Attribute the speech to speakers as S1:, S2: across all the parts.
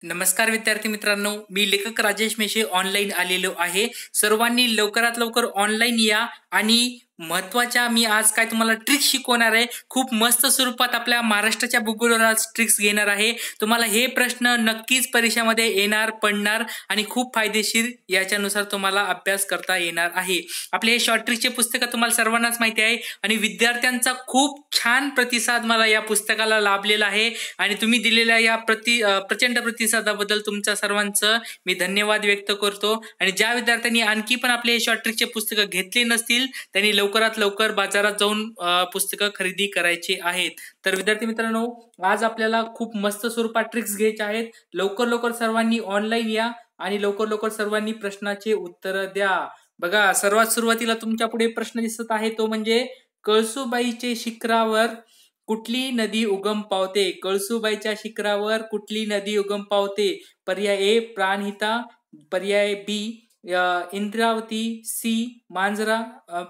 S1: नमस्कार विद्यार्थी मित्रांनो, मी लेखक राजेश मेशे ऑनलाईन आलेलो आहे। सर्वांनी लवकरात लवकर ऑनलाईन या आणि महत्त्वाच्या मी आज काय तुम्हाला ट्रिक्स शिकवणार आहे। खूप मस्त स्वरूपात आपल्या महाराष्ट्राच्या भूगोलावर आज ट्रिक्स घेणार आहे। तुम्हाला हे प्रश्न नक्कीच परीक्षेमध्ये येणार पडणार आणि खूप फायदेशीर याच्यानुसार तुम्हाला अभ्यास करता येणार आहे। आपले हे शॉर्ट ट्रिकचे पुस्तक तुम्हाला सर्वांनाच माहिती आहे आणि विद्यार्थ्यांचा खूप छान प्रतिसाद मला या पुस्तकाला लाभलेला आहे आणि तुम्ही दिलेल्या या प्रचंड प्रतिसादाबद्दल तुमच्या सर्वांचं मी धन्यवाद व्यक्त करतो। आणि ज्या विद्यार्थ्यांनी आणखी पण आपले शॉर्ट ट्रिकचे पुस्तक घेतले नसतील त्यांनी लवकरात लवकर बाजारात जाऊन पुस्तकं खरेदी करायची आहेत। तर विद्यार्थी मित्रांनो, आज आपल्याला खूप मस्त स्वरूपात ट्रिक्स घ्यायचे आहेत। लवकर लवकर सर्वांनी ऑनलाईन या आणि लवकर लवकर सर्वांनी प्रश्नाचे उत्तर द्या। बघा, सर्वात सुरुवातीला तुमच्या पुढे प्रश्न दिसत आहे तो म्हणजे कळसुबाईचे शिखरावर कुठली नदी उगम पावते? कळसुबाईच्या शिखरावर कुठली नदी उगम पावते? पर्याय ए प्राणहिता, पर्याय बी इंद्रावती, सी मांजरा,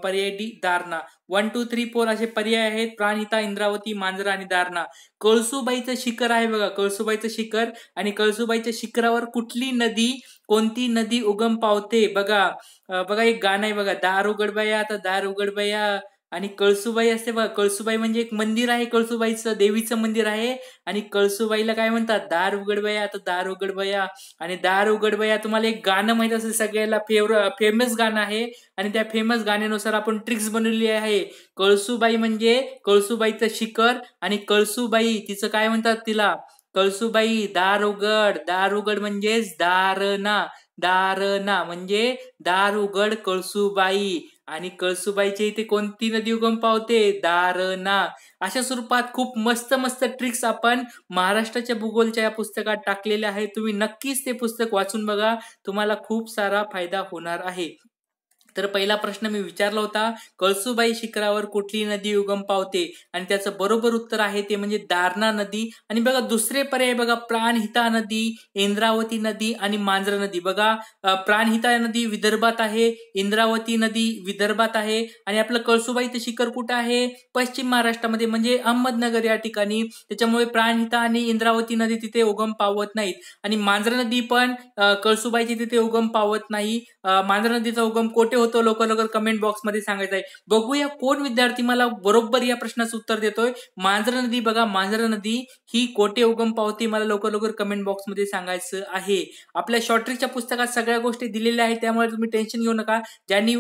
S1: पर्याय डी दारणा। 1 2 3 4 असे पर्याय आहेत, प्राणहिता, इंद्रावती, मांजरा आणि दारणा। कळसुबाईचं शिखर आहे बघा, कळसुबाईचं शिखर आणि कळसुबाईच्या शिखरावर कुठली नदी, कोणती नदी उगम पावते? बघा बघा एक गाणं आहे बघा, दार उघड बया आता दार उघड बया, आणि कळसुबाई असते बघा। कळसुबाई म्हणजे एक मंदिर आहे, कळसुबाईचं देवीचं मंदिर आहे आणि कळसुबाईला काय म्हणतात? दार उघड बया आता दार उघड बया। आणि दार उघड बया तुम्हाला एक गाणं माहित असेल, सगळ्याला फेमस गाणं आहे आणि त्या फेमस गाण्यानुसार आपण ट्रिक्स बनवली आहे। कळसुबाई म्हणजे कळसुबाईचं शिखर आणि कळसुबाई तिचं काय म्हणतात तिला? कळसुबाई दार उघड म्हणजेच दारणा, दारणा म्हणजे दार उघड कळसुबाई। आणि कळसुबाईच्या इथे कोणती नदी उगम पावते? दारणा। अशा स्वरूपात खूप मस्त मस्त ट्रिक्स आपण महाराष्ट्राच्या भूगोलच्या या पुस्तकात टाकलेल्या आहेत। तुम्ही नक्कीच ते पुस्तक वाचून बघा, तुम्हाला खूप सारा फायदा होणार आहे। तर पहिला प्रश्न मी विचारला होता, कळसुबाई शिखरावर कुठली नदी उगम पावते? आणि त्याचं बरोबर उत्तर आहे ते म्हणजे दारणा नदी। आणि बघा दुसरे पर्याय बघा, प्राणहिता नदी, इंद्रावती नदी आणि मांजरा नदी। बघा प्राणहिता नदी विदर्भात आहे, इंद्रावती नदी विदर्भात आहे आणि आपलं कळसुबाईचं शिखर कुठं आहे? पश्चिम महाराष्ट्रामध्ये म्हणजे अहमदनगर या ठिकाणी। त्याच्यामुळे प्राणहिता आणि इंद्रावती नदी तिथे उगम पावत नाहीत आणि मांजरा नदी पण कळसुबाईची तिथे उगम पावत नाही। मांजरा नदीचा उगम कोठे होतो? लवकर लवकर कमेंट बॉक्स मध्ये सांगायचं आहे। बघूया कोण विद्यार्थी मला बरोबर या प्रश्नाचं उत्तर देतोय। मांजरा नदी बघा, मांजरा नदी ही कोठे उगम पावते मला लवकर लवकर कमेंट बॉक्स मध्ये सांगायचं आहे। आपल्या शॉर्ट ट्रिकच्या पुस्तकात सगळ्या गोष्टी दिलेल्या आहेत, त्यामुळे तुम्ही टेन्शन घेऊ नका। ज्यांनी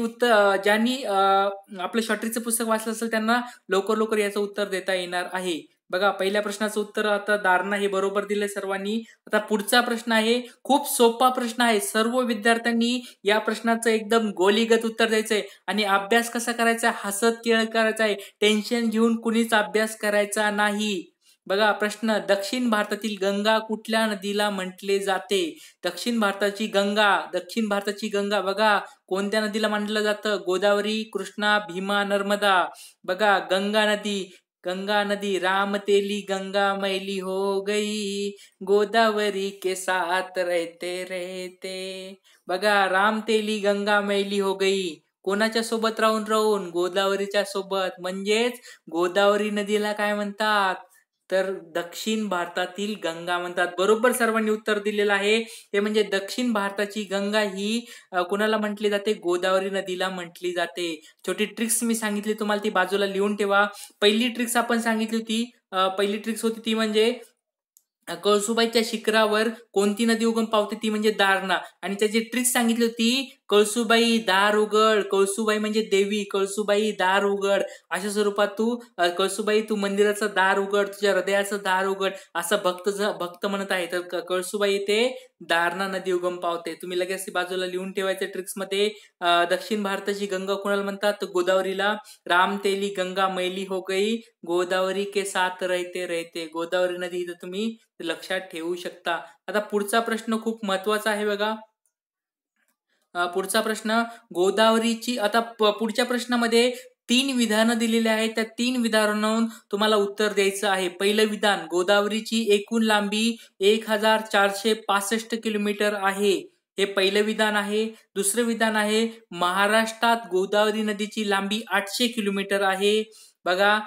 S1: आपलं शॉर्ट ट्रिकचं पुस्तक वाचलं असेल त्यांना लवकर लवकर याचं उत्तर देता येणार आहे। बघा पहिल्या प्रश्नाचं उत्तर आता दारणा हे बरोबर दिलंय सर्वांनी। आता पुढचा प्रश्न आहे, खूप सोपा प्रश्न आहे, सर्व विद्यार्थ्यांनी या प्रश्नाचं एकदम गोलीगत उत्तर द्यायचंय आणि अभ्यास कसा करायचा? हसत खेळत करायचा आहे, टेन्शन घेऊन कुणीच अभ्यास करायचा नाही। बघा प्रश्न, दक्षिण भारतातील गंगा कुठल्या नदीला म्हटले जाते? दक्षिण भारताची गंगा बघा कोणत्या नदीला म्हटलं जातं? गोदावरी, कृष्णा, भीमा, नर्मदा। बघा गंगा नदी राम तेली गंगा मैली हो गई, गोदावरी के साथ रहते रहते। बघा राम तेली गंगा मैली हो गई, कोणाच्या सोबत राहून राहून? गोदावरीच्या सोबत। म्हणजेच गोदावरी नदीला काय म्हणतात? तर दक्षिण भारतातील गंगा म्हणतात। बरोबर सर्वांनी उत्तर दिलेलं आहे, ते म्हणजे दक्षिण भारताची गंगा ही कोणाला म्हटली जाते? गोदावरी नदीला म्हटली जाते। छोटी ट्रिक्स मी सांगितली तुम्हाला, ती बाजूला लिहून ठेवा। पहिली ट्रिक्स आपण सांगितली होती, पहिली ट्रिक्स होती ती म्हणजे कळसुबाईच्या शिखरावर कोणती नदी उगम पावते? ती म्हणजे दारणा। आणि त्याची ट्रिक सांगितली होती, कळसुबाई दार उघड, कळसुबाई म्हणजे देवी, कळसुबाई दार उघड। अशा स्वरूपात कळसुबाई तू मंदिराचं दार उघड, तुझ्या हृदयाचं दार उघड असं भक्त म्हणत आहे। तर कळसुबाई ते दारणा नदी उगम पावते। तुम्ही लगेच बाजूला लिहून ठेवायचं ट्रिक्स मध्ये। दक्षिण भारताची गंगा कोणाला म्हणतात? गोदावरीला। राम तेली गंगा मैली हो गई, गोदावरी के साथ रहते रहते। गोदावरी नदी इथं तुम्ही लक्षात ठेवू शकता। आता पुढचा प्रश्न खूप महत्वाचा आहे बघा। पुढचा प्रश्न, गोदावरीची आता पुढच्या प्रश्नामध्ये 3 विधानं दिलेली आहेत, त्या 3 विधानांवरून तुम्हाला उत्तर द्यायचं आहे। पहिलं विधान, गोदावरीची एकूण लांबी 1465 किलोमीटर आहे, हे पहिलं विधान आहे। दुसरं विधान आहे, महाराष्ट्रात गोदावरी नदीची लांबी 800 किलोमीटर आहे। बघा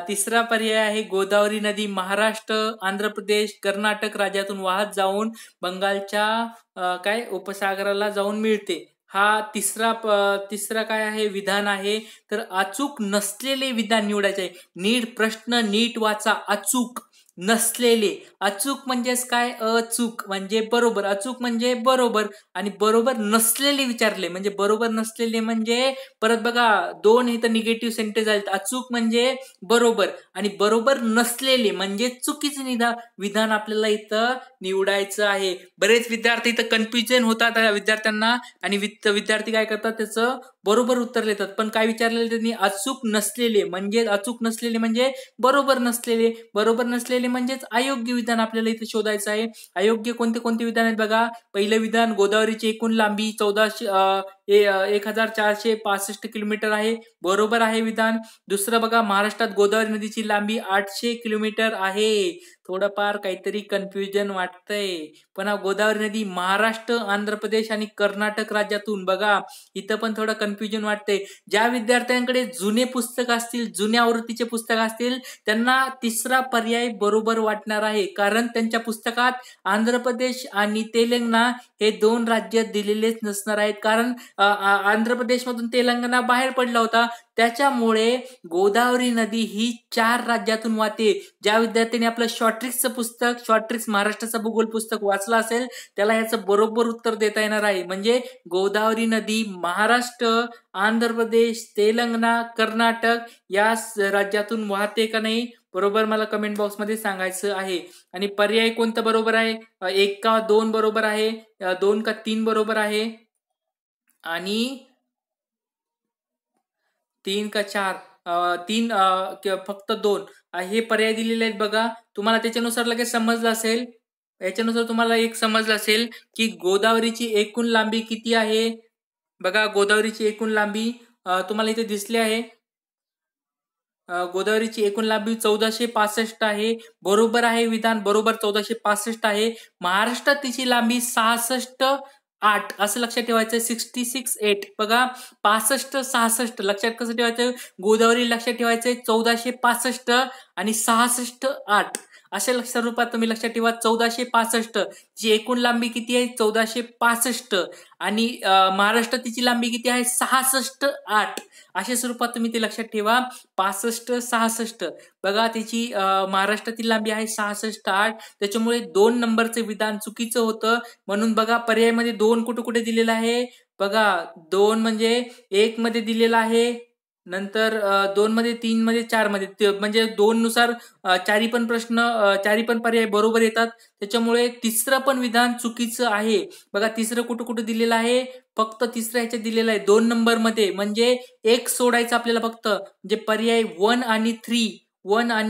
S1: तिसरा पर्याय आहे गोदावरी नदी महाराष्ट्र, आंध्र प्रदेश, कर्नाटक राज्यातून वाहत जाऊन बंगालच्या काय उपसागराला जाऊन मिळते. हा तिसरा काय आहे विधान आहे. तर अचूक नसलेले विधान निवडायचे आहे. नीट प्रश्न नीट वाचा. अचूक नसलेले. अचूक म्हणजेच काय? अचूक म्हणजे बरोबर, अचूक म्हणजे बरोबर, आणि बरोबर नसलेले विचारले म्हणजे बरोबर नसलेले म्हणजे परत बघा दोन इथं निगेटिव्ह सेंटेन्स आहेत. अचूक म्हणजे बरोबर आणि बरोबर नसलेले म्हणजे चुकीचे विधान आपल्याला इथं निवडायचं आहे. बरेच विद्यार्थी इथं कन्फ्युजन होतात विद्यार्थ्यांना, आणि विद्यार्थी काय करतात त्याचं बरोबर उत्तर देतात. पण काय विचारलेलं त्यांनी? अचूक नसलेले म्हणजे अचूक नसलेले म्हणजे बरोबर नसलेले. बरोबर नसलेले म्हणजेच अयोग्य विधान आपल्याला इथे शोधायचं आहे. अयोग्य कोणते कोणते विधान आहेत बघा. पहिलं विधान गोदावरीची एकूण लांबी 1465 किलोमीटर आहे. बरोबर आहे विधान. दुसरं बघा महाराष्ट्रात गोदावरी नदीची लांबी 800 किलोमीटर आहे. थोडंफार काहीतरी कन्फ्युजन वाटतंय. पण गोदावरी नदी महाराष्ट्र, आंध्र प्रदेश आणि कर्नाटक राज्यातून बघा इथं पण थोडं कन्फ्युजन वाटतंय. ज्या विद्यार्थ्यांकडे जुने पुस्तक असतील, जुन्या आवृत्तीचे पुस्तक असतील त्यांना तिसरा पर्याय बरोबर वाटणार आहे. कारण त्यांच्या पुस्तकात आंध्र प्रदेश आणि तेलंगणा हे दोन राज्य दिलेलेच नसणार आहेत. कारण आंध्र प्रदेशमधून तेलंगणा बाहेर पडला होता. त्याच्यामुळे गोदावरी नदी ही 4 राज्यातून वाहते. ज्या विद्यार्थ्यांनी आपलं शॉर्ट्रिक्सचं पुस्तक, शॉर्ट्रिक्स महाराष्ट्राचं भूगोल पुस्तक वाचलं असेल त्याला याचं बरोबर उत्तर देता येणार आहे. म्हणजे गोदावरी नदी महाराष्ट्र, आंध्र प्रदेश, तेलंगणा, कर्नाटक या राज्यातून वाहते का नाही बरोबर मला कमेंट बॉक्समध्ये सांगायचं आहे. आणि पर्याय कोणतं बरोबर आहे? 1 का 2 बरोबर आहे, 2 का 3 बरोबर आहे, आणि 3 का 4? 3 फक्त 2 हे पर्याय दिलेले आहेत बघा. तुम्हाला त्याच्यानुसार लगेच समजलं असेल. याच्यानुसार तुम्हाला एक समजलं असेल की गोदावरीची एकूण लांबी किती आहे. बघा गोदावरीची एकूण लांबी तुम्हाला इथे दिसली आहे. गोदावरीची एकूण लांबी 1465 आहे. बरोबर आहे विधान. बरोबर 1465 आहे. महाराष्ट्रात तिची लांबी 66.8 असं लक्षात ठेवायचं. 66.8 बघा. 65-66 लक्षात कसं ठेवायचं? गोदावरी लक्षात ठेवायचंय 1465 आणि 66.8 अशा स्वरूपात तुम्ही लक्षात ठेवा. 1465 जी एकूण लांबी किती आहे? 1465 आणि महाराष्ट्रात तिची लांबी किती आहे? 66.8 अशा स्वरूपात तुम्ही ते लक्षात ठेवा. 65-66 बघा तिची महाराष्ट्रातील लांबी आहे 66.8. त्याच्यामुळे 2 नंबरचं विधान चुकीचं होतं. म्हणून बघा पर्यायमध्ये 2 कुठे कुठे दिलेला आहे बघा. 2 म्हणजे 1 मध्ये दिलेला आहे, नंतर 2 मध्ये, 3 मध्ये, 4 मध्ये, म्हणजे 2 नुसार चारी पण पर्याय बरोबर येतात. त्याच्यामुळे तिसरं पण विधान चुकीचं आहे. बघा तिसरं कुठं कुठं दिलेलं आहे? फक्त तिसऱ्या ह्याच्यात दिलेलं आहे 2 नंबर मध्ये. म्हणजे 1 सोडायचं आपल्याला फक्त. म्हणजे पर्याय 1 आणि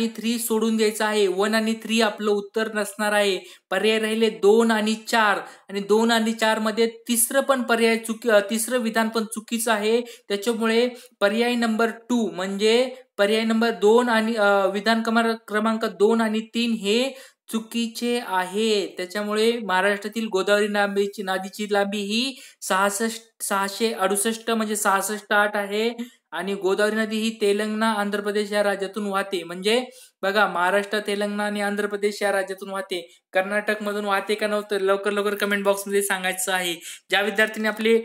S1: 3 सोडून द्यायचं आहे. 1 आणि 3 आपलं उत्तर नसणार आहे. पर्याय राहिले 2 आणि 4, आणि 2 आणि 4 मध्ये तिसरं तिसरं विधान पण चुकीचं आहे. त्याच्यामुळे पर्याय नंबर 2 म्हणजे पर्याय नंबर 2 आणि विधान क्रमांक 2 आणि 3 हे चुकीचे आहे. त्याच्यामुळे महाराष्ट्रातील गोदावरी नदीची लांबी ही 668 म्हणजे 66.8 आहे. आणि गोदावरी नदी ही तेलंगणा, आंध्र प्रदेश या राज्यातून वाहते. म्हणजे बघा महाराष्ट्र, तेलंगणा आणि आंध्र प्रदेश या राज्यातून वाहते. कर्नाटक मधून वाहते का नव्हतं लवकर लवकर कमेंट बॉक्स मध्ये सांगायचं आहे. ज्या विद्यार्थ्यांनी आपले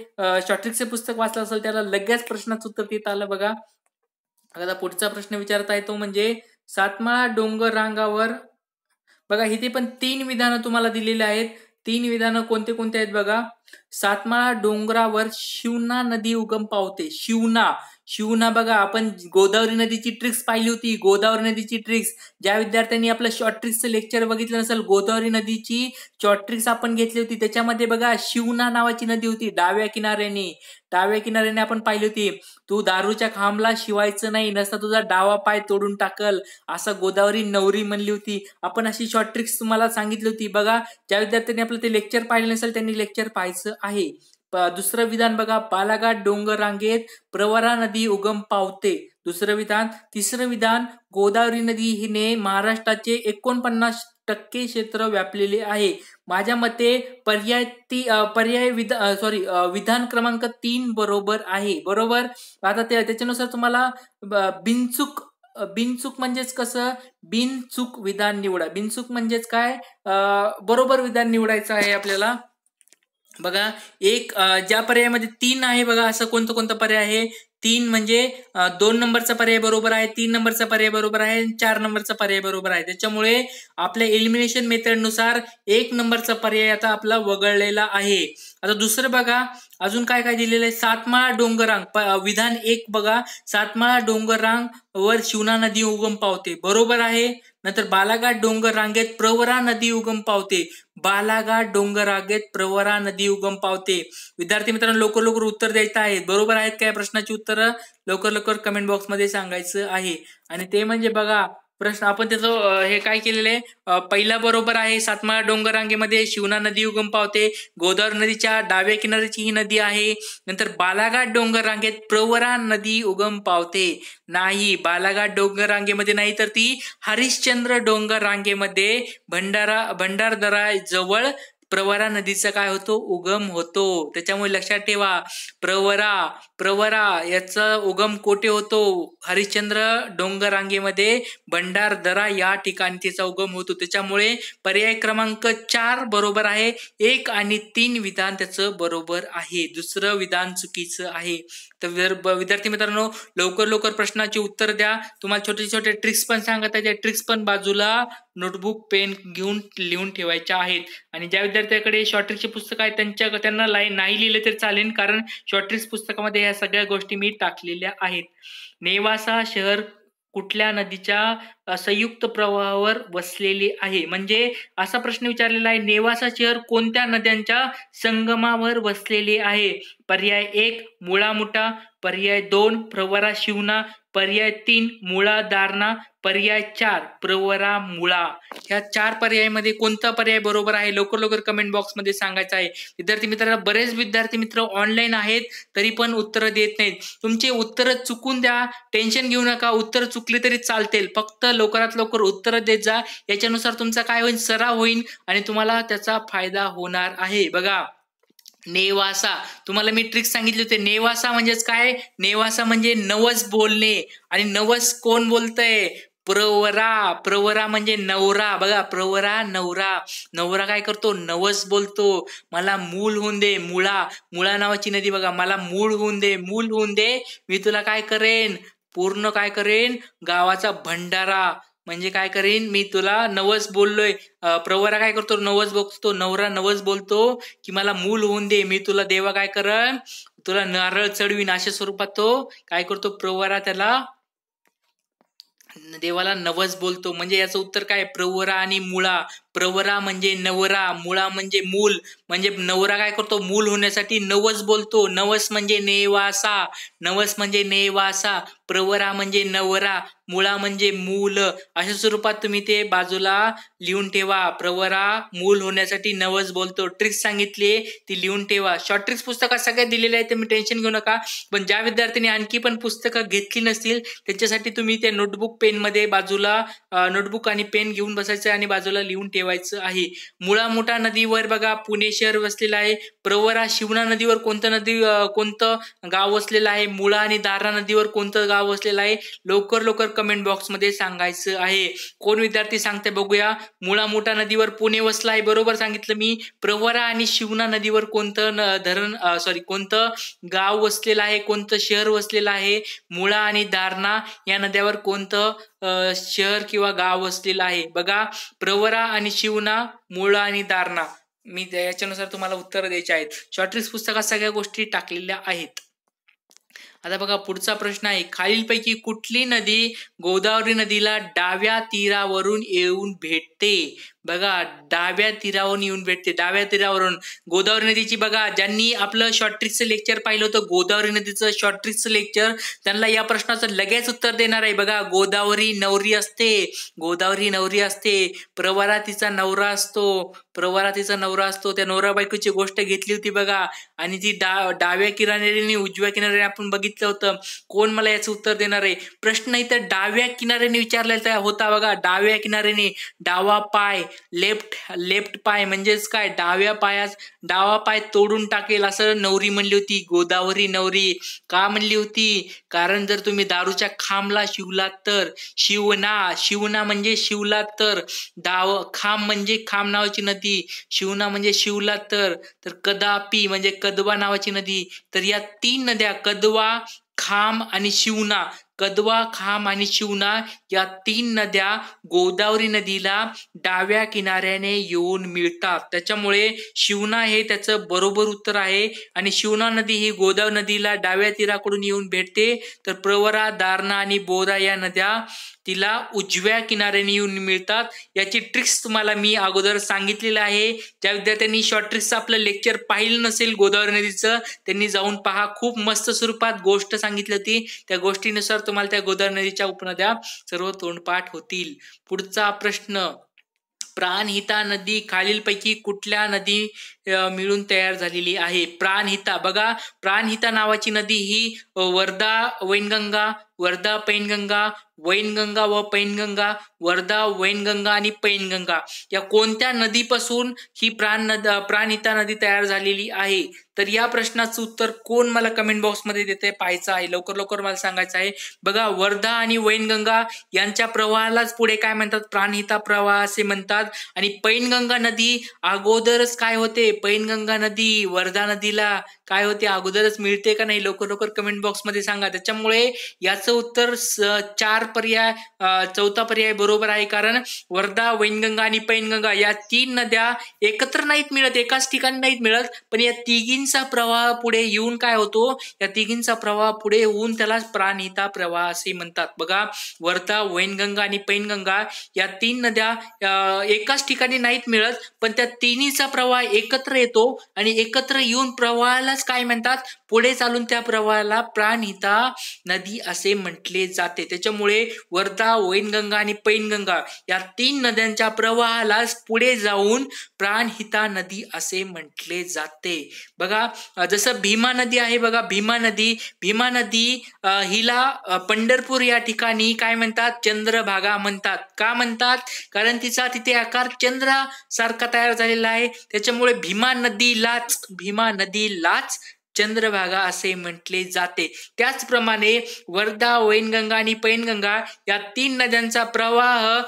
S1: शॉर्ट्रिक्सचे पुस्तक वाचलं असेल त्याला लगेच प्रश्नाचं उत्तर देता आलं बघा. आता पुढचा प्रश्न विचारता येतो म्हणजे सातमाळा डोंगर रांगावर बघा इथे पण 3 विधानं तुम्हाला दिलेली आहेत. 3 विधानं कोणते कोणते आहेत बघा. सातमाळा डोंगरावर शिवना नदी उगम पावते. शिवना बघा आपण गोदावरी नदीची ट्रिक्स पाहिली होती. गोदावरी नदीची ट्रिक्स ज्या विद्यार्थ्यांनी आपलं शॉर्ट ट्रिक्सचं लेक्चर बघितलं नसेल, गोदावरी नदीची शॉर्ट ट्रिक्स आपण घेतली होती. त्याच्यामध्ये बघा शिवना नावाची नदी होती डाव्या किनाऱ्याने आपण पाहिली होती. तू दारूच्या खांबला शिवायचं नाही, नसता तुझा डावा पाय तोडून टाकल असं गोदावरी नवरी म्हणली होती. आपण अशी शॉर्ट ट्रिक्स तुम्हाला सांगितली होती. बघा ज्या विद्यार्थ्यांनी आपलं ते लेक्चर पाहिलं नसेल त्यांनी लेक्चर पाहायचं आहे. दुसरं विधान बघा बालाघाट डोंगर रांगेत प्रवरा नदी उगम पावते. दुसरं विधान. तिसरं विधान गोदावरी नदी हिने महाराष्ट्राचे 49% क्षेत्र व्यापलेले आहे. माझ्या मते विधान क्रमांक 3 बरोबर आहे. बरोबर. आता त्याच्यानुसार तुम्हाला बिनचूक बिनचूक म्हणजेच कसं, बिनचूक विधान निवडा. बिनचूक म्हणजेच काय, बरोबर विधान निवडायचं आहे आपल्याला. बघा एक ज्या पर्यायामध्ये 3 आहे बघा, असं कोणतं कोणतं पर्याय आहे. 3 म्हणजे 2 नंबरचा पर्याय बरोबर आहे, 3 नंबरचा पर्याय बरोबर आहे, 4 नंबरचा पर्याय बरोबर आहे. त्याच्यामुळे आपल्या एलिमिनेशन मेथडनुसार 1 नंबरचा पर्याय आता आपला वगळलेला आहे. आता दुसरं बघा, अजून काय काय दिलेलं आहे. सातमाळा डोंगररांग विधान 1 बघा, सातमाळा डोंगररांग वर शिवना नदी उगम पावते, बरोबर आहे. नंतर बालाघाट डोंगर रांगेत प्रवरा नदी उगम पावते, बालाघाट डोंगर रांगेत प्रवरा नदी उगम पावते. विद्यार्थी मित्रांनो, लवकर लवकर उत्तर द्यायचं आहे. बरोबर आहेत काय प्रश्नाची उत्तरं लवकर लवकर कमेंट बॉक्स मध्ये सांगायचं आहे. आणि ते म्हणजे बघा प्रश्न आपण त्याचं हे काय केलेलं आहे, पहिला बरोबर आहे. सातमाळा डोंगर रांगेमध्ये शिवना नदी उगम पावते, गोदावरी नदीच्या डाव्या किनाऱ्याची ही नदी आहे. नंतर बालाघाट डोंगर रांगेत प्रवरा नदी उगम पावते, नाही, बालाघाट डोंगर रांगेमध्ये नाही, तर ती हरिश्चंद्र डोंगर रांगेमध्ये भंडारदरा जवळ प्रवरा नदीचा काय होतो, उगम होतो. त्याच्यामुळे लक्षात ठेवा, प्रवरा याचा उगम कोठे होतो, हरिश्चंद्र डोंगर रांगेमध्ये भंडारदरा या ठिकाणी त्याचा उगम होतो. त्याच्यामुळे पर्याय क्रमांक 4 बरोबर आहे. 1 आणि 3 विधान त्याचं बरोबर आहे, दुसरं विधान चुकीचं आहे. तर विद्यार्थी मित्रांनो, लवकर लवकर प्रश्नाची उत्तर द्या. तुम्हाला छोटे छोटे ट्रिक्स पण सांगत आहे, त्या ट्रिक्स पण बाजूला नोटबुक पेन घेऊन लिहून ठेवायच्या आहेत. आणि ज्या विद्यार्थ्याकडे शॉर्ट ट्रिक्सचे पुस्तक आहे त्यांना नाही लिहिलं तरी चालेल, कारण शॉर्ट ट्रिक्स पुस्तकामध्ये या सगळ्या गोष्टी मी टाकलेल्या आहेत. नेवासा शहर कुठल्या नदीच्या संयुक्त प्रवाहावर वसलेले आहे, म्हणजे असा प्रश्न विचारलेला आहे, नेवासा शहर कोणत्या नद्यांच्या संगमावर वसलेले आहे. पर्याय 1 मुळा मुठा, पर्याय 2 प्रवरा शिवना, पर्याय 3 मुळा दारणा, पर्याय 4 प्रवरा मुळा. ह्या 4 पर्यायामध्ये कोणता पर्याय बरोबर आहे लवकर लवकर कमेंट बॉक्स मध्ये सांगायचं आहे. विद्यार्थी मित्रांनो, बरेच विद्यार्थी मित्र ऑनलाईन आहेत तरी पण उत्तर देत नाहीत. तुमचे उत्तर चुकून द्या, टेन्शन घेऊ नका, उत्तर चुकले तरी चालतील, फक्त लवकरात लवकर उत्तर देत जा. याच्यानुसार तुमचा काय होईल, सराव होईल आणि तुम्हाला त्याचा फायदा होणार आहे. बघा नेवासा, तुम्हाला मी ट्रिक सांगितले होते. नेवासा म्हणजेच काय, नेवासा म्हणजे नवस बोलणे, आणि नवस कोण बोलतय, प्रवरा म्हणजे नवरा. बघा प्रवरा नवरा काय करतो, नवस बोलतो. मला मूल होऊन दे, मुळा नावाची नदी बघा, मला मूल होऊन दे, मी तुला काय करेन, पूर्ण काय करेन, गावाचा भंडारा, म्हणजे काय करेन, मी तुला नवस बोललोय. प्रवरा काय करतो, नवस बघतो, नवरा नवस बोलतो की मला मूल होऊन दे, मी तुला देवा काय करन, तुला नारळ चढवीन, अशा स्वरूपात तो काय करतो, प्रवरा त्याला देवाला नवस बोलतो. म्हणजे याचं उत्तर काय, प्रवरा आणि मुळा. प्रवरा म्हणजे नवरा, मुळा म्हणजे मूल, म्हणजे नवरा काय करतो, मूल होण्यासाठी नवस बोलतो. नवस म्हणजे नेवासा, प्रवरा म्हणजे नवरा, मुळा म्हणजे मूल. अशा स्वरूपात तुम्ही ते बाजूला लिहून ठेवा. प्रवरा मूल होण्यासाठी नवस बोलतो. ट्रिक्स सांगितली ती लिहून ठेवा. शॉर्ट ट्रिक्स पुस्तकात सगळ्यात दिलेले आहे, तुम्ही टेन्शन घेऊ नका. पण ज्या विद्यार्थ्यांनी आणखी पण पुस्तकं घेतली नसतील त्यांच्यासाठी तुम्ही ते नोटबुक पेन मध्ये बाजूला नोटबुक आणि पेन घेऊन बसायचं आणि बाजूला लिहून ठेवायचं आहे. मुळा मोठा नदीवर बघा पुणे शहर वसलेलं आहे. प्रवरा शिवना नदीवर कोणतं गाव वसलेलं आहे. मुळा आणि दारणा नदीवर कोणतं गाव वसलेलं आहे, लवकर लवकर कमेंट बॉक्स मध्ये सांगायचं आहे. कोण विद्यार्थी सांगते बघूया. मुळा मोठा नदीवर पुणे वसला आहे, बरोबर सांगितलं मी. प्रवरा आणि शिवना नदीवर कोणतं कोणतं गाव वसलेलं आहे, कोणतं शहर वसलेलं आहे. मुळा आणि दारणा या नद्यावर कोणतं शहर किंवा गाव वसलेलं आहे. बघा प्रवरा आणि शिवना, मुळा आणि दारणा, मी याच्यानुसार तुम्हाला उत्तर द्यायचे आहेत. शॉर्ट ट्रिक्स पुस्तकात सगळ्या गोष्टी टाकलेल्या आहेत. आता बघा पुढचा प्रश्न आहे, खालीलपैकी कुठली नदी गोदावरी नदीला डाव्या तीरावरून येऊन भेटते. बघा डाव्या तीरावरून येऊन भेटते, डाव्या तीरावरून. गोदावरी नदीची बघा, ज्यांनी आपलं शॉर्ट ट्रिक्सचं लेक्चर पाहिलं होतं, गोदावरी नदीचं शॉर्ट ट्रिक्सचं लेक्चर, त्यांना या प्रश्नाचं लगेच उत्तर देणार आहे. बघा गोदावरी नवरी असते, प्रवरा तिचा नवरा असतो, त्या नवरा बायकोची गोष्ट घेतली होती बघा. आणि ती डाव्या किनाऱ्याने उजव्या किनाऱ्याने आपण बघितलं होतं. कोण मला याचं उत्तर देणार आहे. प्रश्न इथं डाव्या किनाऱ्याने विचारलेला होता बघा. डाव्या किनाऱ्याने, डावा पाय, लेफ्ट पाय म्हणजेच काय, डावा पाय तोडून टाकेल असं नवरी म्हणली होती. गोदावरी नवरी का म्हणली होती? कारण जर तुम्ही दारूच्या खांबला शिवलात तर, शिवना म्हणजे शिवलात तर, खांब म्हणजे खांब नावाची नदी, शिवना म्हणजे शिवलात तर कदापि म्हणजे कदवा नावाची नदी. तर या 3 नद्या कदवा, खांब आणि शिवना, या 3 नद्या गोदावरी नदीला डाव्या किनाऱ्याने येऊन मिळतात. त्याच्यामुळे शिवना हे त्याचं बरोबर उत्तर आहे. आणि शिवना नदी ही गोदावरी नदीला डाव्या तीराकडून येऊन भेटते. तर प्रवरा, दारणा आणि बोरा या नद्या तिला उजव्या किनाऱ्याने येऊन मिळतात. याची ट्रिक्स तुम्हाला मी अगोदर सांगितलेलं आहे. ज्या विद्यार्थ्यांनी शॉर्ट ट्रिक्सचं आपलं लेक्चर पाहिलं नसेल गोदावरी नदीचं, त्यांनी जाऊन पहा. खूप मस्त स्वरूपात गोष्ट सांगितली होती. त्या गोष्टीनुसार तुम्हाला त्या गोदावरी नदीच्या उपनद्या सर्व तोंडपाठ होतील. पुढचा प्रश्न, प्राणहिता नदी खालीलपैकी कुठल्या नदी मिळून तयार झालेली आहे? प्राणहिता बघा, प्राणहिता नावाची नदी ही वर्धा वैनगंगा, वर्धा पैनगंगा, वैनगंगा व पैनगंगा, वर्धा वैनगंगा आणि पैनगंगा या कोणत्या नदीपासून ही प्राणहिता नदी तयार झालेली आहे? तर या प्रश्नाचं उत्तर कोण मला कमेंट बॉक्समध्ये देते पाहायचं आहे. लवकर मला सांगायचं आहे. बघा, वर्धा आणि वैनगंगा यांच्या प्रवाहालाच पुढे काय म्हणतात? प्राणहिता प्रवाह असे म्हणतात. आणि पैनगंगा नदी अगोदरच काय होते? पैनगंगा नदी वर्धा नदीला काय होते? अगोदरच मिळते का नाही? लवकर कमेंट बॉक्समध्ये सांगा. त्याच्यामुळे याचं उत्तर 4 पर्याय, चौथा पर्याय बरोबर आहे. कारण वर्धा, वैनगंगा आणि पैनगंगा या 3 नद्या एकत्र नाहीत मिळत, एकाच ठिकाणी नाहीत मिळत, पण या तिघींचा प्रवाह पुढे येऊन काय होतो? या तिघींचा प्रवाह पुढे येऊन त्याला प्राणहिता प्रवाह असे म्हणतात. बघा, वर्धा, वैनगंगा आणि पैनगंगा या 3 नद्या एकाच ठिकाणी नाहीत मिळत, पण त्या तिन्हीचा प्रवाह एकत्र येतो आणि एकत्र येऊन प्रवाहालाच काय म्हणतात? पुढे चालून त्या प्रवाहाला प्राणहिता नदी असे म्हटले जाते. त्याच्यामुळे वर्धा, वैनगंगा आणि पैनगंगा या 3 नद्यांच्या प्रवाहालाच पुढे जाऊन प्राणहिता नदी असे म्हटले जाते. बघा, जसं भीमा नदी आहे बघा, भीमा नदी हिला पंढरपूर या ठिकाणी काय म्हणतात? चंद्रभागा म्हणतात. का म्हणतात? कारण तिचा तिथे आकार चंद्रासारखा तयार झालेला आहे. त्याच्यामुळे भीमा नदीलाच चंद्रभागा असे म्हटले जाते. त्याचप्रमाणे वर्धा, वैनगंगा आणि पैनगंगा या 3 नद्यांचा प्रवाह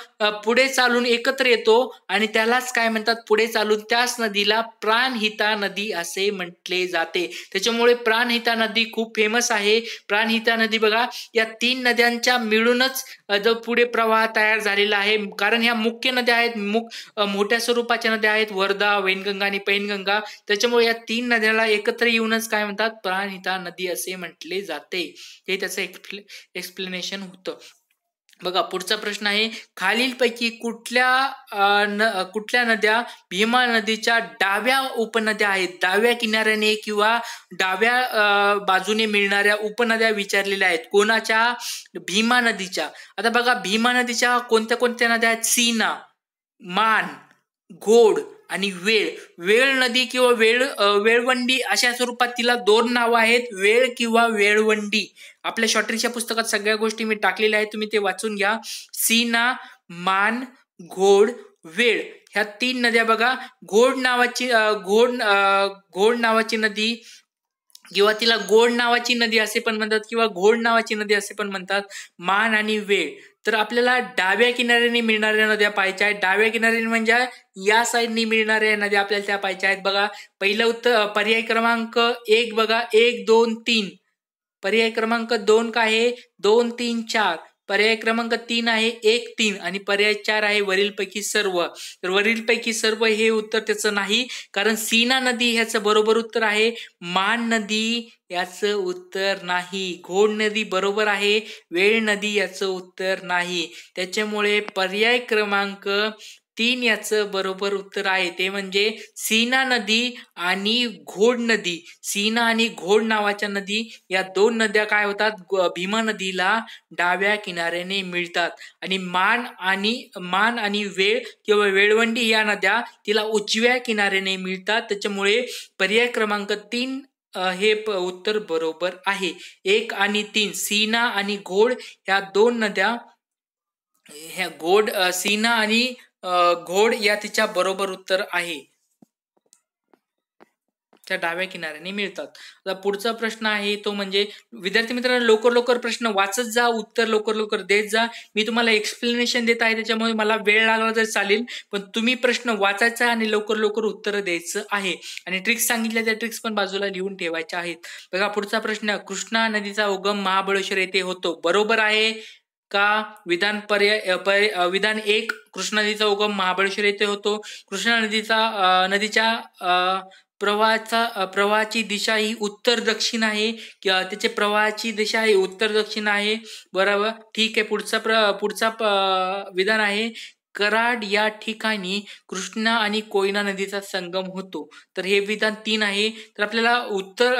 S1: पुढे चालून एकत्र येतो आणि त्यालाच काय म्हणतात? पुढे चालून त्याच नदीला प्राणहिता नदी असे म्हटले जाते. त्याच्यामुळे प्राणहिता नदी खूप फेमस आहे. प्राणहिता नदी बघा, या 3 नद्यांच्या मिळूनच जो पुढे प्रवाह तयार झालेला आहे. कारण ह्या मुख्य नद्या आहेत, मोठ्या स्वरूपाच्या नद्या आहेत, वर्धा, वैनगंगा आणि पैनगंगा. त्याच्यामुळे या 3 नद्याला एकत्र येऊनच काय म्हणतात? प्राणहिता नदी असे म्हटले जाते. हे त्याचं एक्सप्लेनेशन होतं. बघा, पुढचा प्रश्न आहे, खालीलपैकी कुठल्या नद्या भीमा नदीच्या डाव्या उपनद्या आहेत? डाव्या किनाऱ्याने किंवा डाव्या बाजूने मिळणाऱ्या उपनद्या विचारलेल्या आहेत. कोणाच्या? भीमा नदीच्या. आता बघा, भीमा नदीच्या कोणत्या नद्या आहेत? सीना, मान, घोड आणि वेळ नदी किंवा वेळवंडी अशा स्वरूपात तिला 2 नावं आहेत, वेळ किंवा वेळवंडी. आपल्या शॉर्टरीच्या पुस्तकात सगळ्या गोष्टी मी टाकलेल्या आहेत, तुम्ही ते वाचून घ्या. सीना, मान, घोड, वेळ ह्या 3 नद्या बघा. घोड नावाची नदी किंवा तिला गोड नावाची नदी असे पण म्हणतात किंवा घोड नावाची नदी असे पण म्हणतात. मान आणि वेळ. तर आपल्याला डाव्या किनाऱ्याने मिळणाऱ्या नद्या पाहायच्या आहेत. डाव्या किनाऱ्याने म्हणजे या साईडनी मिळणाऱ्या नद्या आपल्याला त्या पाहायच्या आहेत. बघा, पहिलं उत्तर पर्याय क्रमांक 1 बघा, 1, 2, 3. पर्याय क्रमांक 2 काय आहे? 2, 3, 4. पर्याय क्रमांक 3 आहे 1, 3 आणि पर्याय 4 आहे वरीलपैकी सर्व. तर वरीलपैकी सर्व हे उत्तर त्याचं नाही, कारण सीना नदी ह्याचं बरोबर उत्तर आहे. मान नदी याचं उत्तर नाही. घोड नदी बरोबर आहे, वेळ नदी याचं उत्तर नाही. त्याच्यामुळे पर्याय क्रमांक 3 याचं बरोबर उत्तर आहे, ते म्हणजे सीना नदी आणि घोड नदी. सीना आणि घोड नावाच्या नदी या 2 नद्या काय होतात? भीमा नदीला डाव्या किनाऱ्याने मिळतात. आणि मान आणि वेळ किंवा वेळवंडी या नद्या तिला उजव्या किनाऱ्याने मिळतात. त्याच्यामुळे पर्याय क्रमांक 3 हे उत्तर बरोबर आहे. 1 आणि 3 सीना आणि घोड ह्या 2 नद्या, ह्या सीना आणि घोड या तिच्या बरोबर उत्तर आहे. त्या डाव्या किनाऱ्याने मिळतात. आता पुढचा प्रश्न आहे तो म्हणजे विद्यार्थी मित्रांनो लवकर लवकर प्रश्न वाचत जा, उत्तर लवकर लवकर देत जा. मी तुम्हाला एक्सप्लेनेशन देत आहे त्याच्यामुळे मला वेळ लागला तर चालेल, पण तुम्ही प्रश्न वाचायचा आणि लवकर लवकर उत्तर द्यायचं आहे. आणि ट्रिक्स सांगितल्या त्या ट्रिक्स पण बाजूला लिहून ठेवायच्या आहेत. बघा पुढचा प्रश्न, कृष्णा नदीचा उगम महाबळेश्वर येथे होतो, बरोबर आहे का? विधान 1, कृष्णा नदीचा उगम महाबळेश्वर येथे होतो. कृष्णा नदीच्या प्रवाहाची दिशा ही उत्तर दक्षिण आहे, त्याचे प्रवाहाची दिशा ही उत्तर दक्षिण आहे. बरोबर, ठीक आहे. पुढचा विधान आहे, कराड या ठिकाणी कृष्णा आणि कोयना नदीचा संगम होतो. तर हे विधान 3 आहे. तर आपल्याला उत्तर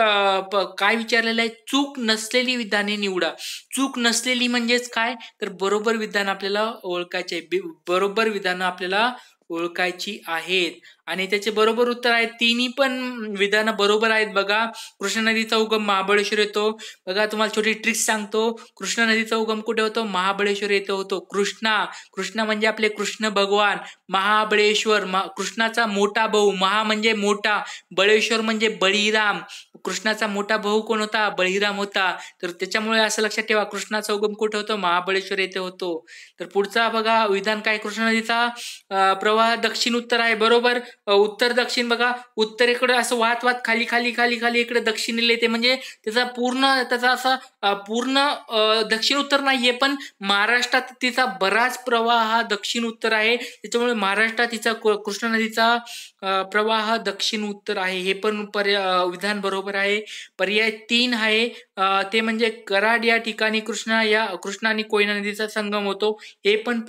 S1: काय विचारलेलं आहे, चूक नसलेली विधाने निवडा. चूक नसलेली म्हणजेच काय, तर बरोबर विधान आपल्याला ओळखायचे, बरोबर विधानं आपल्याला ओळखायची आहेत. आणि त्याचे बरोबर उत्तर आहेत, तिन्ही पण विधानं बरोबर आहेत. बघा, कृष्णा नदीचा उगम महाबळेश्वर येतो. बघा तुम्हाला छोटी ट्रिक्स सांगतो, कृष्णा नदीचा उगम कुठे होतो? महाबळेश्वर येथे होतो. कृष्णा म्हणजे आपले कृष्ण भगवान. महाबळेश्वर कृष्णाचा मोठा भाऊ, महा म्हणजे मोठा, बळेश्वर म्हणजे बळीराम. कृष्णाचा मोठा भाऊ कोण होता? बळीराम होता. तर त्याच्यामुळे असं लक्षात ठेवा, कृष्णाचा उगम कुठे होतो? महाबळेश्वर येथे होतो. तर पुढचा बघा विधान काय, कृष्णा नदीचा प्रवाह दक्षिण उत्तर आहे, बरोबर. उत्तर दक्षिण, बघा उत्तरेकडे असं वाहत वाहत खाली खाली खाली खाली इकडे दक्षिणेला येते, म्हणजे त्याचा असा पूर्ण दक्षिण उत्तर नाहीये, पण महाराष्ट्रात तिचा बराच प्रवाह हा दक्षिण उत्तर आहे. त्याच्यामुळे महाराष्ट्रात तिचा कृष्णा नदीचा प्रवाह दक्षिण उत्तर आहे. हे पण विधान बरोबर आहे. पर्याय 3 आहे, ते म्हणजे कराड या ठिकाणी कृष्णा आणि कोयना नदीचा संगम होतो. हे पण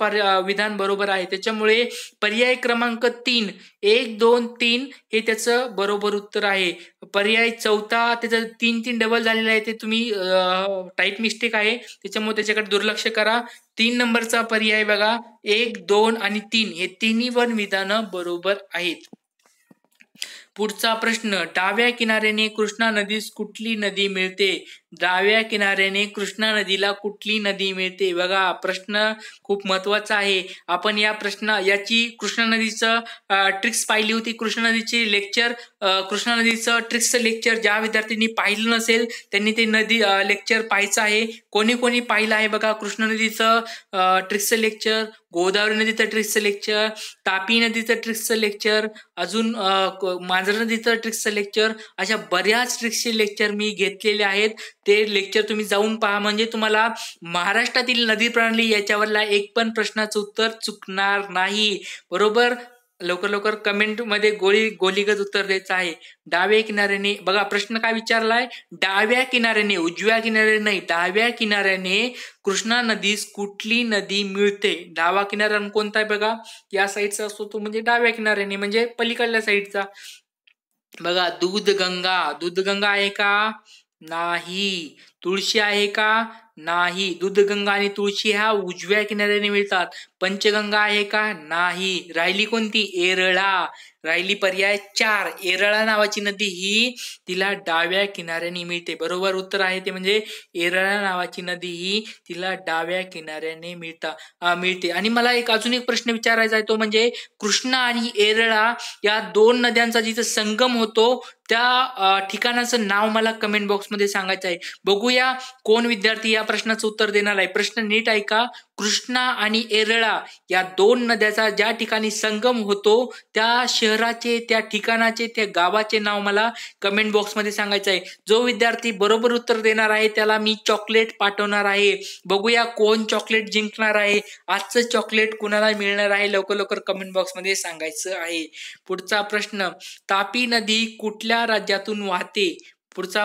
S1: विधान बरोबर आहे. त्याच्यामुळे पर्याय क्रमांक 3, 1, 2, 3 हे त्याचं बरोबर उत्तर आहे. पर्याय चौथा त्याचं 3 डबल झालेलं आहे, ते तुम्ही टाईप मिस्टेक आहे, त्याच्यामुळे त्याच्याकडे दुर्लक्ष करा. 3 नंबरचा पर्याय बघा, 1, 2 आणि 3 हे तिन्ही पण विधानं बरोबर आहेत. पुढचा प्रश्न, डाव्या किनाऱ्याने कृष्णा नदीस कुठली नदी मिळते? डाव्या किनाऱ्याने कृष्णा नदीला कुठली नदी मिळते? बघा प्रश्न खूप महत्वाचा आहे. आपण याची कृष्णा नदीचं ट्रिक्स पाहिली होती, कृष्णा नदीची लेक्चर, कृष्णा नदीचं ट्रिक्सचं लेक्चर ज्या विद्यार्थ्यांनी पाहिलं नसेल त्यांनी ते नदी लेक्चर पाहायचं आहे. कोणी कोणी पाहिलं आहे बघा कृष्णा नदीचं ट्रिक्सचं लेक्चर, गोदावरी नदीचं ट्रिक्सचं लेक्चर, तापी नदीचं ट्रिक्सचं लेक्चर, अजून मांजरा नदीचं ट्रिक्सचं लेक्चर, अशा बऱ्याच ट्रिक्सचे लेक्चर मी घेतलेले आहेत. ते लेक्चर तुम्ही जाऊन पहा, म्हणजे तुम्हाला महाराष्ट्रातील नदी प्रणाली याच्यावरला एक पण प्रश्नाचं उत्तर चुकणार नाही. बरोबर, लवकर लवकर कमेंट मध्ये गोलीगत उत्तर द्यायचं आहे. डाव्या किनाऱ्याने, बघा प्रश्न काय विचारलाय, डाव्या किनाऱ्याने, उजव्या किनाऱ्याने नाही, डाव्या किनाऱ्याने कृष्णा नदीस कुठली नदी मिळते? डावा किनारा कोणता आहे बघा, या साईडचा असतो तो म्हणजे डाव्या किनाऱ्याने, म्हणजे पलीकडल्या साईडचा. बघा दूधगंगा आहे का? नाही. तुळशी आहे का? नाही. दूधगंगा आणि तुळशी ह्या उजव्या किनाऱ्याने मिळतात. पंचगंगा आहे का? नाही. राहिली कोणती? एरळा. राहिली पर्याय 4, एरळा नावाची नदी ही तिला डाव्या किनाऱ्याने मिळते. बरोबर उत्तर आहे ते म्हणजे एरळा नावाची नदी ही तिला डाव्या किनाऱ्याने मिळते. आणि मला अजून एक प्रश्न विचारायचा आहे, तो म्हणजे कृष्णा आणि एरळा या 2 नद्यांचा जिथे संगम होतो त्या ठिकाणाचं नाव मला कमेंट बॉक्समध्ये सांगायचं आहे. बघूया कोण विद्यार्थी या प्रश्नाचं उत्तर देणार आहे. प्रश्न नीट ऐका, कृष्णा आणि एरळा या 2 नद्याचा ज्या ठिकाणी संगम होतो त्या शहराचे, त्या ठिकाणाचे, त्या गावाचे नाव मला कमेंट बॉक्समध्ये सांगायचं आहे. जो विद्यार्थी बरोबर उत्तर देणार आहे त्याला मी चॉकलेट पाठवणार आहे. बघूया कोण चॉकलेट जिंकणार आहे, आजचं चॉकलेट कुणाला मिळणार आहे, लवकर लवकर कमेंट बॉक्समध्ये सांगायचं आहे. पुढचा प्रश्न, तापी नदी कुठल्या राज्यातून वाहते? पुढचा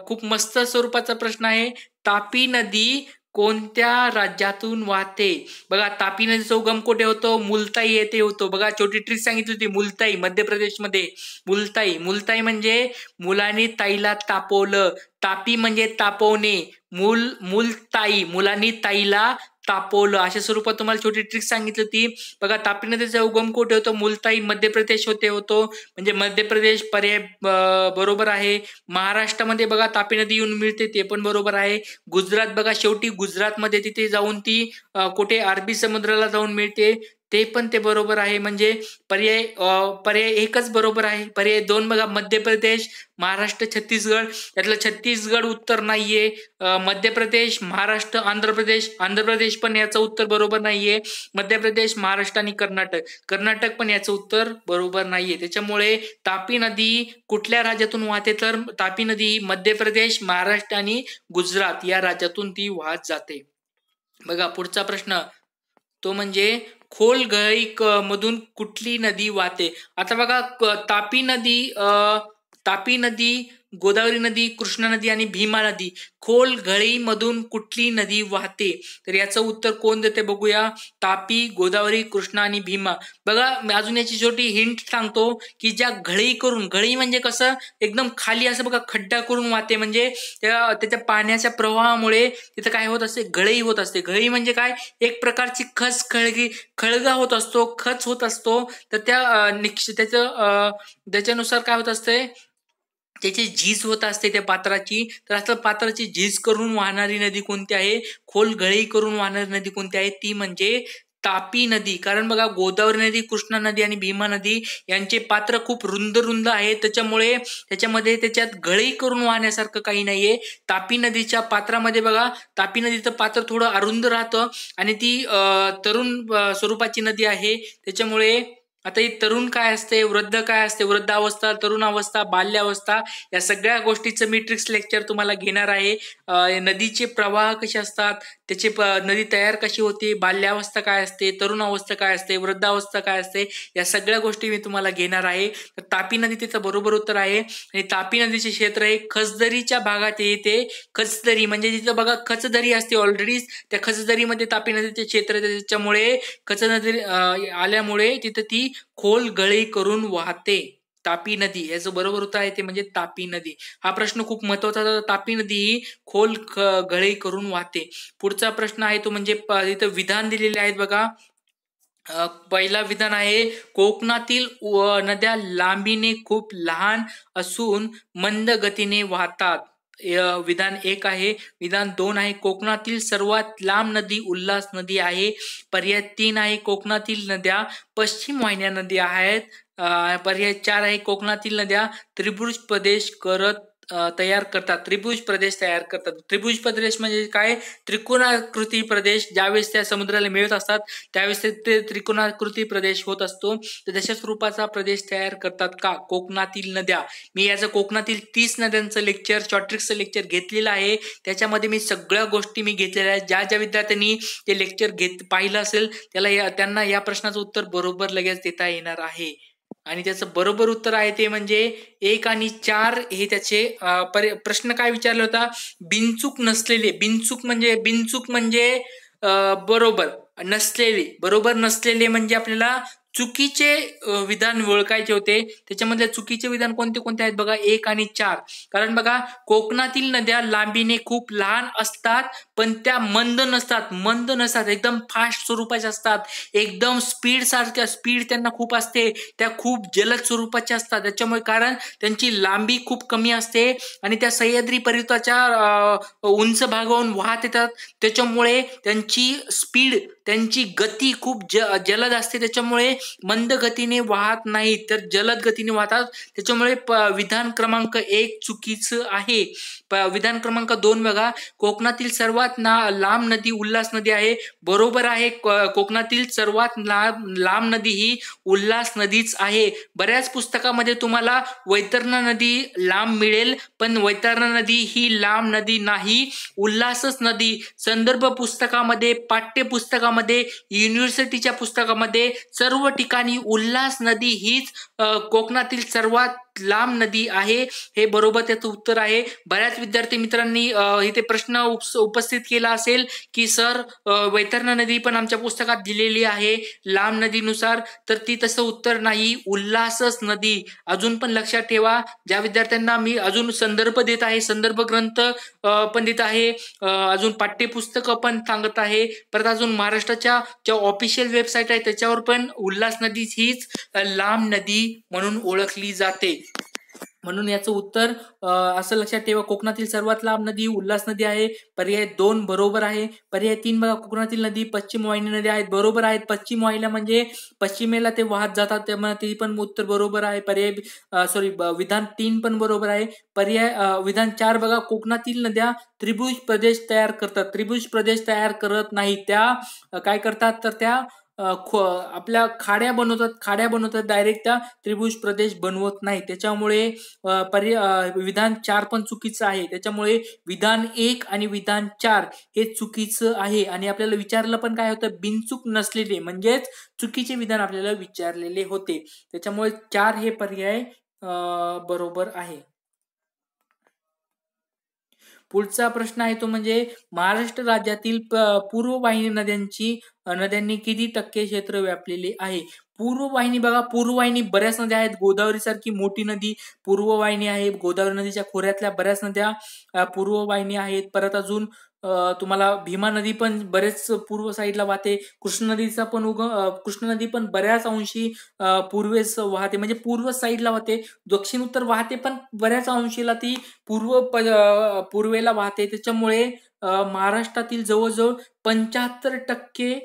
S1: खूप मस्त स्वरूपाचा प्रश्न आहे. तापी नदी कोणत्या राज्यातून वाहते? बघा तापी नदीचा उगम कुठे होतो? मुलताई येथे होतो. बघा छोटी ट्रिक सांगितली होती, मुलताई मध्य प्रदेशमध्ये. मुलताई म्हणजे मुलांनी ताईला तापवलं, तापी म्हणजे तापवणे, मुलताई मुलांनी ताईला तापवलं, अशा स्वरूपात तुम्हाला छोटी ट्रिक सांगितली होती. बघा तापी नदीचा उगम कुठे होतो? मुलताई मध्य प्रदेश होतो, म्हणजे मध्य प्रदेश पर्याय बरोबर आहे. महाराष्ट्रामध्ये बघा तापी नदी येऊन मिळते, ते पण बरोबर आहे. गुजरात बघा शेवटी गुजरातमध्ये तिथे जाऊन ती कुठे अरबी समुद्राला जाऊन मिळते, ते पण ते बरोबर आहे. म्हणजे पर्याय एकच बरोबर आहे. पर्याय 2 बघा, मध्य प्रदेश, महाराष्ट्र, छत्तीसगड. यातलं छत्तीसगड उत्तर नाहीये. मध्य प्रदेश, महाराष्ट्र, आंध्र प्रदेश. आंध्र प्रदेश पण याचं उत्तर बरोबर नाहीये. मध्य प्रदेश, महाराष्ट्र आणि कर्नाटक. कर्नाटक पण याचं उत्तर बरोबर नाहीये. त्याच्यामुळे तापी नदी कुठल्या राज्यातून वाहते? तर तापी नदी ही मध्य प्रदेश, महाराष्ट्र आणि गुजरात या राज्यातून ती वाहत जाते. बघा पुढचा प्रश्न, तो म्हणजे खोलगळी मधून कुठली नदी वाहते? आता बघा, तापी नदी, गोदावरी नदी, कृष्णा नदी आणि भीमा नदी, खोलगळी मधून कुठली नदी वाहते? तर याचं उत्तर कोण देते बघूया. तापी, गोदावरी, कृष्णा आणि भीमा. बघा मी अजून याची छोटी हिंट सांगतो की ज्या गळी म्हणजे कसं एकदम खाली असं बघा खड्डा करून वाहते, म्हणजे त्याच्या पाण्याच्या प्रवाहामुळे तिथं काय होत असते, गळी होत असते. गळी म्हणजे काय, एक प्रकारची खळगा होत असतो, खच होत असतो. तर त्याच्यानुसार काय होत असते, त्याची झीज होत असते त्या पात्राची. तर असं पात्राची झीज करून वाहणारी नदी कोणती आहे? खोलगळी करून वाहणारी नदी कोणती आहे? ती म्हणजे तापी नदी. कारण बघा गोदावरी नदी, कृष्णा नदी आणि भीमा नदी यांचे पात्र खूप रुंद आहेत, त्याच्यामुळे त्याच्यात गळी करून वाहण्यासारखं काही नाहीये. तापी नदीच्या पात्रामध्ये बघा, तापी नदीचं पात्र थोडं अरुंद राहतं आणि ती तरुण स्वरूपाची नदी आहे. त्याच्यामुळे आता ही तरुण काय असते, वृद्ध काय असते, वृद्धावस्था, तरुणावस्था, बाल्यावस्था, या सगळ्या गोष्टीचं मी ट्रिक्स लेक्चर तुम्हाला घेणार आहे. नदीचे प्रवाह कसे असतात, नदी तयार कशी होते, बाल्यावस्था काय असते, तरुणावस्था काय असते, वृद्धावस्था काय असते, या सगळ्या गोष्टी मी तुम्हाला घेणार आहे. तर तापी नदी तिचं बरोबर उत्तर आहे. आणि तापी नदीचे क्षेत्र हे खचदरीच्या भागात येते. खचदरी म्हणजे तिथं बघा खचदरी असते ऑलरेडी, त्या खचदरीमध्ये तापी नदीचे क्षेत्र, त्याच्यामुळे खचदरी आल्यामुळे तिथं ती खोलगळी करून वाहते. तापी नदी याचं बरोबर उत्तर आहे ते म्हणजे तापी नदी. हा प्रश्न खूप महत्वाचा. तापी नदी ही गळी करून वाहते. पुढचा प्रश्न आहे तो म्हणजे इथं विधान दिलेले आहेत बघा. पहिला विधान आहे, कोकणातील नद्या लांबीने खूप लहान असून मंद गतीने वाहतात. विधान 1 आहे. विधान 2 आहे, कोकणातील सर्वात लांब नदी उल्हास नदी आहे. पर्याय 3 आहे, कोकणातील नद्या पश्चिम वाहिन्या नद्या आहेत. पर्याय 4 आहे, कोकणातील नद्या त्रिभुज प्रदेश तयार करतात. त्रिभुज प्रदेश तयार करतात. त्रिभुज प्रदेश म्हणजे काय, त्रिकोणाकृती प्रदेश. ज्यावेळेस त्या समुद्राला मिळत असतात त्यावेळेस ते त्रिकोणाकृती प्रदेश होत असतो. तर तशा स्वरूपाचा प्रदेश तयार करतात का कोकणातील नद्या. मी याचं कोकणातील 30 नद्यांचं लेक्चर, शॉर्ट ट्रिक्सचं लेक्चर घेतलेलं आहे. त्याच्यामध्ये मी सगळ्या गोष्टी घेतलेल्या आहेत. ज्या विद्यार्थ्यांनी ते लेक्चर पाहिलं असेल त्यांना या प्रश्नाचं उत्तर बरोबर लगेच देता येणार आहे. आणि त्याचं बरोबर उत्तर आहे ते म्हणजे 1 आणि 4 हे त्याचे प्रश्न काय विचारला होता, बिनचूक म्हणजे बरोबर नसलेले म्हणजे आपल्याला चुकीचे विधान ओळखायचे होते. त्याच्यामध्ये चुकीचे विधान कोणते कोणते आहेत बघा, 1 आणि 4. कारण बघा, कोकणातील नद्या लांबीने खूप लहान असतात पण त्या मंद नसतात, एकदम फास्ट स्वरूपाच्या असतात, एकदम स्पीड त्यांना खूप असते, त्या खूप जलद स्वरूपाच्या असतात. त्याच्यामुळे कारण त्यांची लांबी खूप कमी असते आणि त्या सह्याद्री पर्वताच्या उंच भागावरून वाहत येतात. त्याच्यामुळे त्यांची गती खूप जलद असते. त्याच्यामुळे मंद गतीने वाहत नाही तर जलद गतीने वाहतात. त्याच्यामुळे विधान क्रमांक 1 चुकीचं आहे. विधान क्रमांक 2 बघा, कोकणातील सर्वात लांब नदी उल्हास नदी आहे. बरोबर आहे, कोकणातील सर्वात लांब नदी ही उल्हास नदीच आहे. बऱ्याच पुस्तकामध्ये तुम्हाला वैतरणा नदी लांब मिळेल, पण वैतरणा नदी ही लांब नदी नाही, उल्हासच नदी. संदर्भ पुस्तकामध्ये, पाठ्यपुस्तकामध्ये, युनिव्हर्सिटीच्या पुस्तकामध्ये सर्व ठिकाणी उल्हास नदी हीच कोकणातील सर्वात लांब नदी आहे. हे बरोबर त्याचं उत्तर आहे. बऱ्याच विद्यार्थी मित्रांनी इथे प्रश्न उपस्थित केला असेल की सर वैतरणा नदी पण आमच्या पुस्तकात दिलेली आहे लांब नदीनुसार, तर ती तसं उत्तर नाही, उल्हासच नदी. अजून पण लक्षात ठेवा, ज्या विद्यार्थ्यांना मी अजून संदर्भ देत आहे, संदर्भ ग्रंथ पण देत आहे, अजून पाठ्यपुस्तकं पण सांगत आहे, परत अजून महाराष्ट्राच्या ज्या ऑफिशियल वेबसाईट आहे त्याच्यावर पण उल्हास नदी हीच लांब नदी म्हणून ओळखली जाते. म्हणून याचं उत्तर असं लक्षात ठेवा, कोकणातील सर्वात लांब नदी उल्हास नदी आहे. पर्याय 2 बरोबर आहे. पर्याय 3 बघा, कोकणातील नदी पश्चिम वाहिनी नदी आहेत. बरोबर आहेत. पश्चिम वाहिल्या म्हणजे पश्चिमेला ते वाहत जातात, त्यामुळे ते पण उत्तर बरोबर आहे. पर्याय विधान 3 पण बरोबर आहे. विधान 4 बघा, कोकणातील नद्या त्रिभुज प्रदेश तयार करतात. त्रिभुज प्रदेश तयार करत नाही, त्या काय करतात तर त्या आपल्या खाड्या बनवतात डायरेक्ट, त्या त्रिभुज प्रदेश बनवत नाही. त्याच्यामुळे विधान 4 पण चुकीचं आहे. त्याच्यामुळे विधान 1 आणि विधान 4 हे चुकीचं आहे. आणि आपल्याला विचारलं पण काय होतं, बिनचूक नसलेले म्हणजेच चुकीचे विधान आपल्याला विचारलेले होते. त्याच्यामुळे 4 हे पर्याय बरोबर आहे. पुढचा प्रश्न आहे तो म्हणजे महाराष्ट्र राज्यातील पूर्व वाहिनी नद्यांनी किती टक्के क्षेत्र व्यापलेले आहे. पूर्व वाहिनी बघा, पूर्व वाहिनी बऱ्याच नद्या आहेत. गोदावरी सारखी मोठी नदी पूर्व वाहिनी आहे. गोदावरी नदीच्या खोऱ्यातल्या बऱ्याच नद्या पूर्व वाहिनी आहेत. परत अजून तुम्हाला भीमा नदी पण बरेच पूर्व साईडला वाहते. कृष्ण नदी पण बऱ्याच अंशी पूर्वेस वाहते, म्हणजे पूर्व साईडला वाहते. दक्षिण उत्तर वाहते, पण बऱ्याच अंशीला ती पूर्वेला वाहते. त्याच्यामुळे महाराष्ट्रातील जवळजवळ 75%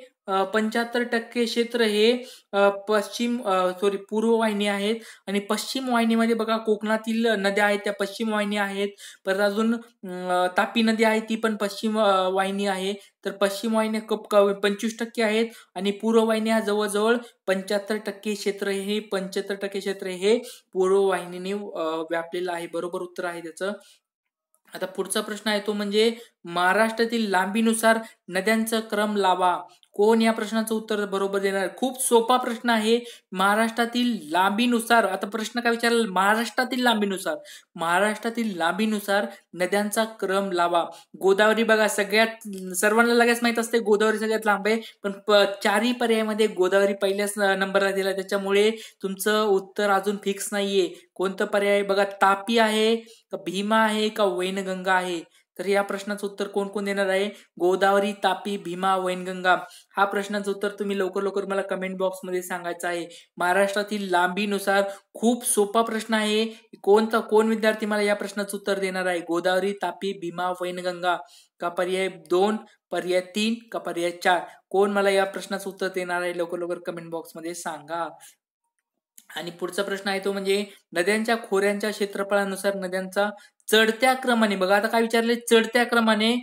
S1: क्षेत्र हे पूर्व वाहिनी आहेत. आणि पश्चिम वाहिनीमध्ये बघा, कोकणातील नद्या आहेत त्या पश्चिम वाहिनी आहेत. परत अजून तापी नदी आहे, ती पण पश्चिम वाहिनी आहे. तर पश्चिम वाहिन्या 25% आहेत आणि पूर्व वाहिन्या जवळजवळ 75% क्षेत्र हे पूर्व वाहिनीने व्यापलेलं आहे. बरोबर उत्तर आहे त्याचं. आता पुढचा प्रश्न आहे तो म्हणजे महाराष्ट्रातील लांबीनुसार नद्यांचा क्रम लावा. कोण या प्रश्नाचं उत्तर बरोबर देणार? खूप सोपा प्रश्न आहे. महाराष्ट्रातील लांबीनुसार, आता प्रश्न काय विचारला, महाराष्ट्रातील लांबीनुसार नद्यांचा क्रम लावा. गोदावरी बघा, सर्वांना लगेच माहित असते गोदावरी सगळ्यात लांब आहे, पण 4ही पर्यायामध्ये गोदावरी पहिल्याच नंबरला दिला. त्याच्यामुळे तुमचं उत्तर अजून फिक्स नाहीये. कोणतं पर्याय बघा, तापी आहे का भीमा आहे का वैनगंगा आहे? तर या प्रश्नाचं उत्तर कोण कोण देणार आहे? गोदावरी, तापी, भीमा, वैनगंगा. हा प्रश्नाचं उत्तर तुम्ही लवकर मला कमेंट बॉक्स मध्ये सांगायचं आहे. महाराष्ट्रातील लांबीनुसार खूप सोपा प्रश्न आहे. कोण विद्यार्थी मला या प्रश्नाचं उत्तर देणार आहे? गोदावरी, तापी, भीमा, वैनगंगा का पर्याय 2, पर्याय 3 का पर्याय 4? कोण मला या प्रश्नाचं उत्तर देणार आहे? लवकर कमेंट बॉक्स मध्ये सांगा. आणि पुढचा प्रश्न आहे तो म्हणजे नद्यांच्या खोऱ्यांच्या क्षेत्रफळानुसार नद्यांचा चढत्या क्रमाने, बघा आता काय विचारले, चढत्या क्रमाने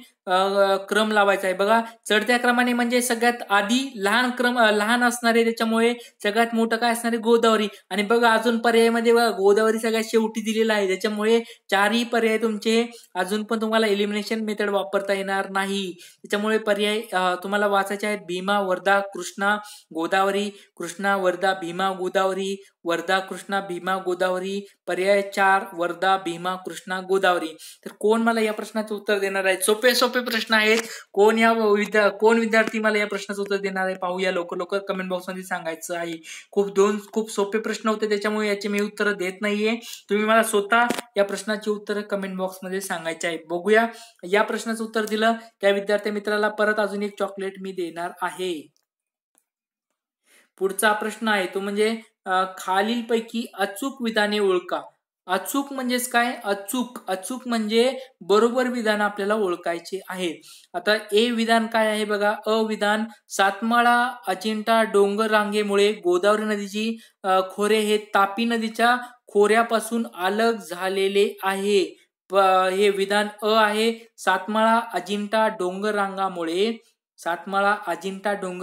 S1: क्रम लावायचा आहे. बघा, चढत्या क्रमाने म्हणजे सगळ्यात आधी लहान असणारे, त्याच्यामुळे सगळ्यात मोठं काय असणारे गोदावरी. आणि बघा अजून पर्यायामध्ये बघा, गोदावरी सगळ्यात शेवटी दिलेला आहे. त्याच्यामुळे 4ही पर्याय तुमचे अजून पण तुम्हाला एलिमिनेशन मेथड वापरता येणार नाही. त्याच्यामुळे पर्याय तुम्हाला वाचायचे आहेत: भीमा, वर्धा, कृष्णा, गोदावरी, कृष्णा, वर्धा, भीमा, गोदावरी, वर्धा, कृष्णा, भीमा, गोदावरी. पर्याय 4 वर्धा, भीमा, कृष्णा, गोदावरी. तर कोण मला या प्रश्नाचं उत्तर देणार आहे? सोपे प्रश्न आहेत. कोण विद्यार्थी मला या प्रश्नाचं उत्तर देणार आहे? पाहूया, लवकर कमेंट बॉक्स मध्ये सांगायचं आहे. खूप सोपे प्रश्न होते, त्याच्यामुळे याची मी उत्तर देत नाहीये. तुम्ही मला स्वतः या प्रश्नाची उत्तर कमेंट बॉक्स मध्ये सांगायचे आहे. बघूया, या प्रश्नाचं उत्तर दिलं त्या विद्यार्थी मित्राला परत अजून एक चॉकलेट मी देणार आहे. पुढचा प्रश्न आहे तो म्हणजे खालीलपैकी अचूक विधाने ओळखा. अचूक म्हणजेच काय? अचूक म्हणजे बरोबर विधान आपल्याला ओळखायचे आहे. आता ए विधान काय आहे बघा. अ विधान: सातमाळा अजिंठा डोंगर रांगेमुळे गोदावरी नदीची खोरे हे तापी नदीच्या खोऱ्यापासून अलग झालेले आहे. हे विधान अ आहे. सातमाळा अजिंठा डोंगर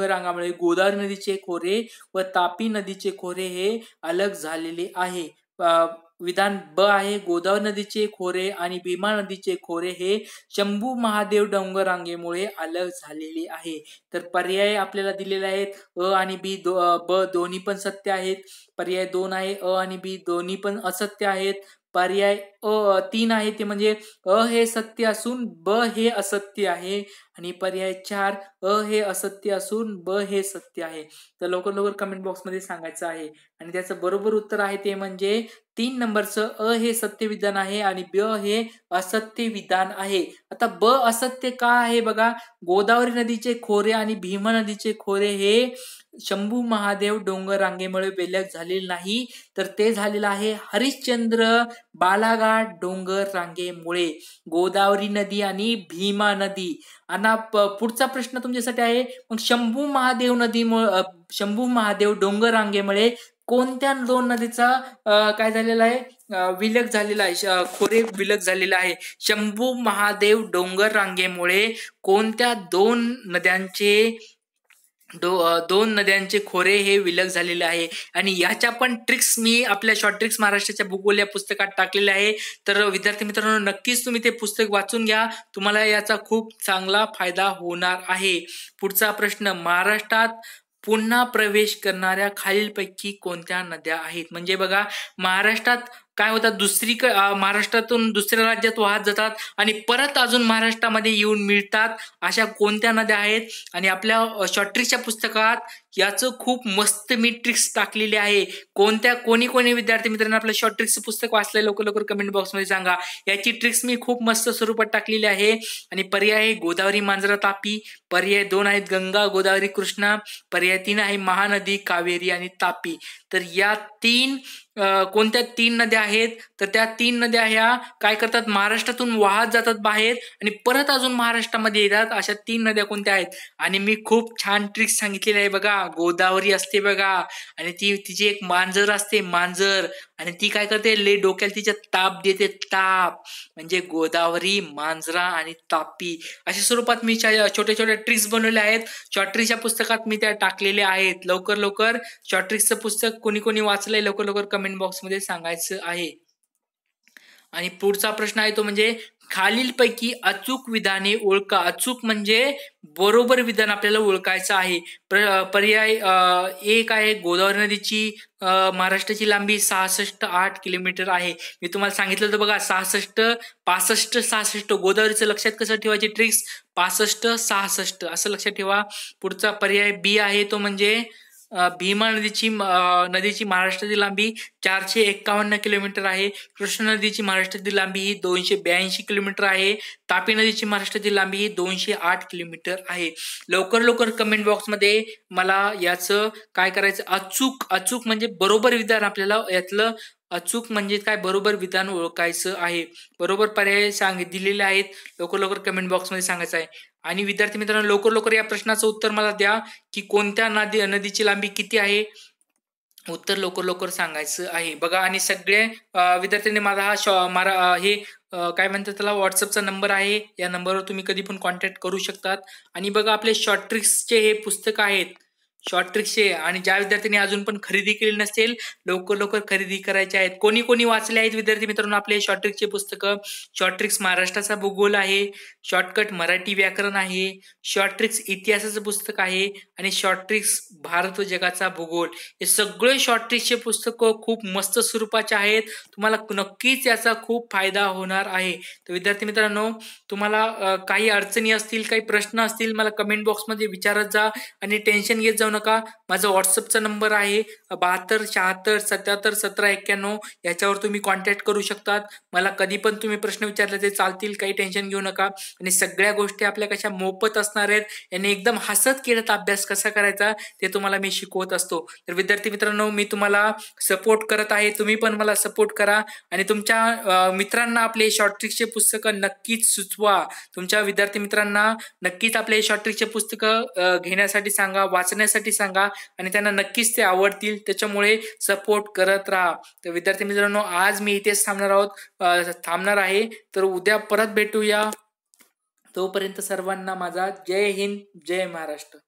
S1: रांगामुळे गोदावरी नदीचे खोरे व तापी नदीचे खोरे हे अलग झालेले आहे. विधान ब आहे. गोदावरी नदीचे खोरे आणि भीमा नदीचे खोरे हे शंभू महादेव डोंगर रांगेमुळे अलग झालेले आहे. तर पर्याय आपल्याला दिलेले आहेत. अ आणि ब दोन्ही पण सत्य आहेत. पर्याय 2 आहे अ आणि बी दोन्ही पण असत्य आहेत. पर्याय 3 आहे ते म्हणजे अ हे सत्य असून ब हे असत्य आहे. आणि पर्याय 4 अ हे असत्य असून ब हे सत्य आहे. तर लवकर कमेंट बॉक्स मध्ये सांगायचं आहे. आणि त्याचं बरोबर उत्तर आहे ते म्हणजे 3 नंबरचं अ हे सत्य विधान आहे आणि ब हे असत्य विधान आहे. आता ब असत्य का आहे बघा. गोदावरी नदीचे खोरे आणि भीमा नदीचे खोरे हे शंभू महादेव डोंगर रांगेमुळे विलग झालेले नाही, तर ते झालेलं आहे हरिश्चंद्र बालाघाट डोंगर रांगेमुळे, गोदावरी नदी आणि भीमा नदी. आणि पुढचा प्रश्न तुमच्यासाठी आहे, मग शंभू महादेव डोंगर रांगेमुळे कोणत्या दोन नदीचा काय झालेला आहे, विलग झालेला आहे, खोरे विलग झालेला आहे. शंभू महादेव डोंगर रांगेमुळे कोणत्या दोन नद्यांचे खोरे हे विलग झालेले आहे. आणि याच्या पण ट्रिक्स मी आपल्या शॉर्ट ट्रिक्स महाराष्ट्राच्या भूगोल या पुस्तकात टाकलेले आहे. तर विद्यार्थी मित्रांनो, नक्कीच तुम्ही ते पुस्तक वाचून घ्या, तुम्हाला याचा खूप चांगला फायदा होणार आहे. पुढचा प्रश्न, महाराष्ट्रात पुन्हा प्रवेश करणाऱ्या खालीलपैकी कोणत्या नद्या आहेत? म्हणजे बघा, महाराष्ट्रात काय होतात, महाराष्ट्रातून दुसऱ्या राज्यात वाहत जातात आणि परत अजून महाराष्ट्रामध्ये येऊन मिळतात, अशा कोणत्या नद्या आहेत? आणि आपल्या शॉर्ट ट्रिक्सच्या पुस्तकात याचं खूप मस्त मी ट्रिक्स टाकलेली आहे. कोणी विद्यार्थी मित्रांनो आपलं शॉर्ट ट्रिक्सचं पुस्तक वाचलंय, लवकर कमेंट बॉक्समध्ये सांगा. याची ट्रिक्स मी खूप मस्त स्वरूपात टाकलेली आहे. आणि पर्याय आहे गोदावरी, मांजरा, तापी. पर्याय 2 आहेत गंगा, गोदावरी, कृष्णा. पर्याय 3 आहे महानदी, कावेरी आणि तापी. तर या कोणत्या 3 नद्या आहेत? तर त्या 3 नद्या ह्या काय करतात, महाराष्ट्रातून वाहत जातात बाहेर आणि परत अजून महाराष्ट्रामध्ये येतात. अशा 3 नद्या कोणत्या आहेत? आणि मी खूप छान ट्रिक्स सांगितलेली आहे बघा. गोदावरी असते बघा, आणि तिची एक मांजर असते, मांजर, आणि ती काय करते, डोक्याला तिच्या ताप देते, ताप. म्हणजे गोदावरी, मांजरा आणि तापी. अशा स्वरूपात मी छोट्या ट्रिक्स बनवल्या आहेत. शॉर्ट ट्रिक्सच्या पुस्तकात मी त्या टाकलेल्या आहेत. लवकर शॉर्ट ट्रिक्सचं पुस्तक कोणी वाचलंय लवकर कमेंट बॉक्समध्ये सांगायचं आहे. आणि पुढचा प्रश्न आहे तो म्हणजे खालीलपैकी अचूक विधाने ओळखा. अचूक म्हणजे बरोबर विधान आपल्याला ओळखायचं आहे. पर्याय 1 आहे गोदावरी नदीची महाराष्ट्राची लांबी 66-8 किलोमीटर आहे. मी तुम्हाला सांगितलं होतं बघा, 65-66 गोदावरीचं लक्षात कसं ठेवायची ट्रिक्स, 65-66 असं लक्षात ठेवा. पुढचा पर्याय बी आहे तो म्हणजे भीमा नदीची महाराष्ट्रातील लांबी 451 किलोमीटर आहे. कृष्णा नदीची महाराष्ट्रातील लांबी ही 282 किलोमीटर आहे. तापी नदीची महाराष्ट्रातील लांबी ही 208 किलोमीटर आहे. लवकर कमेंट बॉक्समध्ये मला याचं काय करायचं, अचूक म्हणजे बरोबर विधान, आपल्याला यातलं अचूक म्हणजे काय, बरोबर विधान ओळखायचं आहे. बरोबर पर्याय दिलेले आहेत, लवकर कमेंट बॉक्समध्ये सांगायचं आहे. आणि विद्यार्थी मित्रांनो, लवकर या प्रश्नाचं उत्तर मला द्या की कोणत्या नदीची लांबी किती आहे. उत्तर लवकर सांगायचं आहे बघा. आणि सगळे विद्यार्थ्यांनी माझा काय म्हणतात त्याला, व्हॉट्सअपचा नंबर आहे. या नंबरवर तुम्ही कधी पण कॉन्टॅक्ट करू शकतात. आणि बघा, आपले शॉर्ट ट्रिक्सचे हे पुस्तक आहेत, शॉर्ट ट्रिक्सचे. आणि ज्या विद्यार्थ्यांनी अजून पण खरेदी केली नसेल, लवकर खरेदी करायचे आहेत. कोणी वाचले आहेत विद्यार्थी मित्रांनो आपले शॉर्ट ट्रिक्सचे पुस्तकं? शॉर्ट ट्रिक्स महाराष्ट्राचा भूगोल आहे, शॉर्टकट मराठी व्याकरण आहे, शॉर्ट ट्रिक्स इतिहासाचं पुस्तक आहे, आणि शॉर्ट ट्रिक्स भारत व जगाचा भूगोल. हे सगळे शॉर्ट ट्रिक्सचे पुस्तकं खूप मस्त स्वरूपाचे आहेत. तुम्हाला नक्कीच याचा खूप फायदा होणार आहे. तर विद्यार्थी मित्रांनो, तुम्हाला काही अडचणी असतील, काही प्रश्न असतील, मला कमेंट बॉक्समध्ये विचारत जा. आणि टेन्शन घेत जाऊ नका. माझा व्हॉट्सअपचा नंबर आहे 72 76 77 17 91. याच्यावर तुम्ही कॉन्टॅक्ट करू शकतात. मला कधी पण तुम्ही प्रश्न विचारले ते चालतील, काही टेन्शन घेऊ नका. आणि सगळ्या गोष्टी आपल्या कशा मोफत असणार आहेत. याने एकदम हसत खेळत अभ्यास कसा करायचा ते तुम्हाला मी शिकवत असतो. तर विद्यार्थी मित्रांनो, मी तुम्हाला सपोर्ट करत आहे, तुम्ही पण मला सपोर्ट करा. आणि तुमच्या मित्रांना आपले शॉर्ट ट्रिक्सचे पुस्तकं नक्कीच सुचवा. तुमच्या विद्यार्थी मित्रांना नक्कीच आपले शॉर्ट ट्रिक्सचे पुस्तकं घेण्यासाठी सांगा, वाचण्यासाठी सांगा, आणि त्यांना नक्कीच ते आवडतील. त्याच्यामुळे सपोर्ट करत राहा. तर विद्यार्थी मित्रांनो, आज मी इथेच थांबणार आहे. तर उद्या परत भेटूया. तोपर्यंत सर्वांना माझा जय हिंद, जय महाराष्ट्र.